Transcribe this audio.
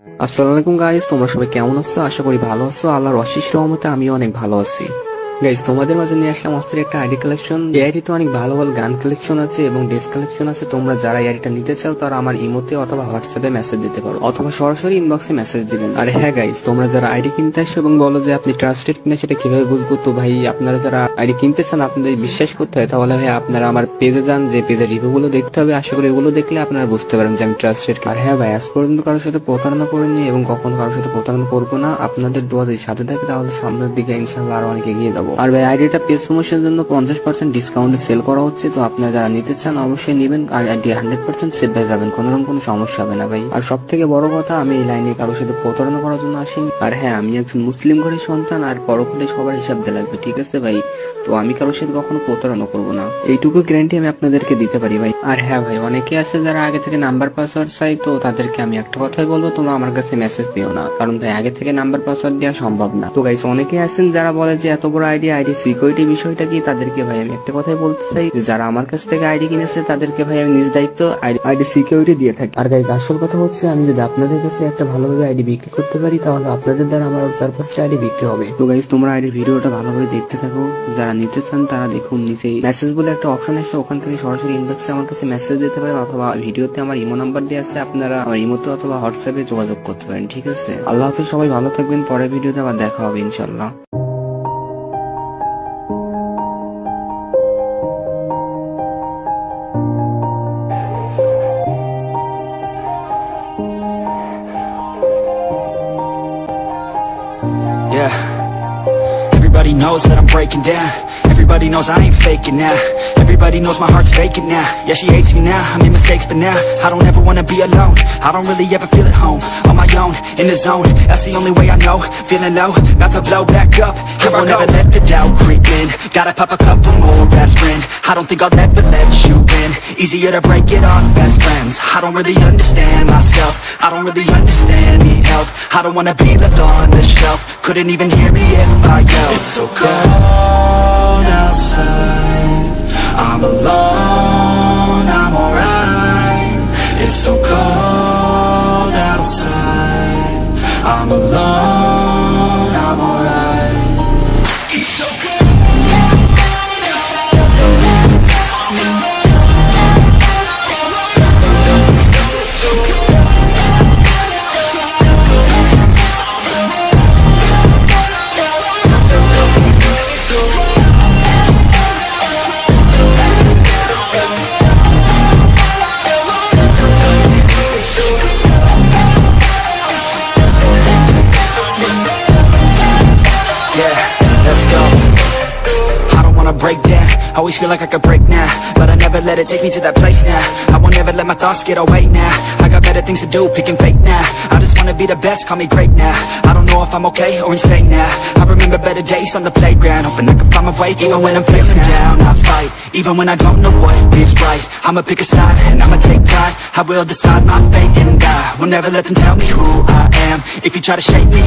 আসসালামু আলাইকুম গাইস, তোমরা সবাই কেমন আছো? আশা করি ভালো আছো। আল্লাহর অশেষ রহমতে আমিও অনেক ভালো আছি। গাইস, তোমাদের মাঝে নিয়ে আসলাম অস্থির একটা আইডি কালেকশন। এই আইডিতে অনেক ভালো ভালো গান কালেকশন আছে এবং ড্রেস কালেকশন আছে। তোমরা যারা এই আইডিটা নিতে চাও তারা আমার ইমোতে অথবা হোয়াটসঅ্যাপে মেসেজ দিতে পারো অথবা সরাসরি ইনবক্সে মেসেজ দিবেন। আর হ্যাঁ গাইস, তোমরা যারা আইডি কিনতে আসো এবং বলো যে আপনি ট্রাস্টেড কিনা সেটা কিভাবে বুঝবো? তো ভাই, আপনারা যারা আইডি কিনতে চান আপনাদের বিশ্বাস করতে হয়, তাহলে ভাই আপনারা আমার পেজে যান, যে পেজের রিভিউ গুলো দেখতে হবে। আশা করি এগুলো দেখলে আপনারা বুঝতে পারবেন যে আমি ট্রাস্টেড। আর হ্যাঁ ভাই, আজ পর্যন্ত কারোর সাথে প্রতারণা করিনি এবং কখনো কারোর সাথে প্রতারণা করবো না। আপনাদের দোয়া যদি সাথে থাকে তাহলে সামনের দিকে ইনশাল্লাহ আরো অনেক এগিয়ে যাবো। আর ভাই, আইডিটা পেজ প্রমোশনের জন্য 50% ডিসকাউন্টে সেল করা হচ্ছে। তো আপনারা যারা নিতে চান অবশ্যই নেবেন। আর আইডি 100% সেভ হয়ে যাবেন, কোনো সমস্যা হবে না ভাই। আর সব থেকে বড় কথা, আমি এই লাইনে কারোর সাথে প্রতারণা করার জন্য আসিনি। আর হ্যাঁ, আমি একজন মুসলিম ঘরের সন্তান, আর পরকালে সবার হিসাব দিয়ে লাগবে, ঠিক আছে ভাই? তো আমি কারোর সাথে কখনো প্রতারণা করবো না, এইটুকু গ্যারান্টি আমি আপনাদেরকে দিতে পারি ভাই। আর হ্যাঁ ভাই, অনেকে আছে যারা আগে থেকে নাম্বার পাসওয়ার্ড চাই, তো তাদেরকে আমি একটা কথাই বলবো, তোমরা আমার কাছে মেসেজ দিও না, কারণ ভাই আগে থেকে নাম্বার পাসওয়ার্ড দেওয়া সম্ভব না। তো গাইস, অনেকে আছেন যারা বলে যে এত বড় আইডি সিকিউরিটি বিষয়টা কি? তাদেরকে ভাই আমি একটা কথাই বলতে চাই, যে যারা আমার কাছ থেকে আইডি কিনেছে তাদেরকে ভাই আমি নিজ দায়িত্ব আইডি সিকিউরিটি দিয়ে থাকি। আর গাইস, আসল কথা হচ্ছে, আমি যদি আপনাদের কাছে একটা ভালোভাবে আইডি বিক্রি করতে পারি, তাহলে আপনাদের দ্বারা আমার 4-5টা আইডি বিক্রি হবে। তো গাইস, তোমরা আইডি ভিডিওটা ভালোভাবে দেখতে থাকো। যারা নিতে চান তারা দেখুন, নিচেই মেসেজ বলে একটা অপশন আছে, ওখান থেকে সরাসরি ইনবক্সে আমার কাছে মেসেজ দিতে পারেন, অথবা ভিডিওতে আমার ইমো নাম্বার দেওয়া আছে, আপনারা আমার ইমোতে অথবা হোয়াটসঅ্যাপে যোগাযোগ করতে পারেন, ঠিক আছে? আল্লাহ হাফিজ, সবাই ভালো থাকবেন। পরের ভিডিওতে আবার দেখা হবে ইনশাল্লাহ। Yeah, everybody knows that I'm breaking down. Everybody knows I ain't faking now. Everybody knows my heart's faking now. Yeah, she hates me now, I made mistakes, but now I don't ever wanna be alone. I don't really ever feel at home, on my own, in the zone. That's the only way I know, feeling low, about to blow back up. I won't ever let the doubt creep in. Gotta pop a couple more aspirin. I don't think I'll ever let you in. Easier to break it off best friends. I don't really understand myself, I don't really understand, need help. I don't wanna be left on the shelf. Couldn't even hear me if I yelled. It's so cold outside, I'm alone, I'm alright. It's so cold outside, I'm alone, I'm alright. It's so cold. Break down, always feel like I could break now, but I never let it take me to that place now. I won't ever let my thoughts get away now. I got better things to do, picking fake now. I just wanna be the best, call me great now. I don't know if I'm okay or insane now. I remember better days on the playground, hoping I can find my way. Even when I'm feeling down, I fight. Even when I don't know what is right, I'ma pick a side and I'ma take pride. I will decide my fate and I will never let them tell me who I am. If you try to shake me,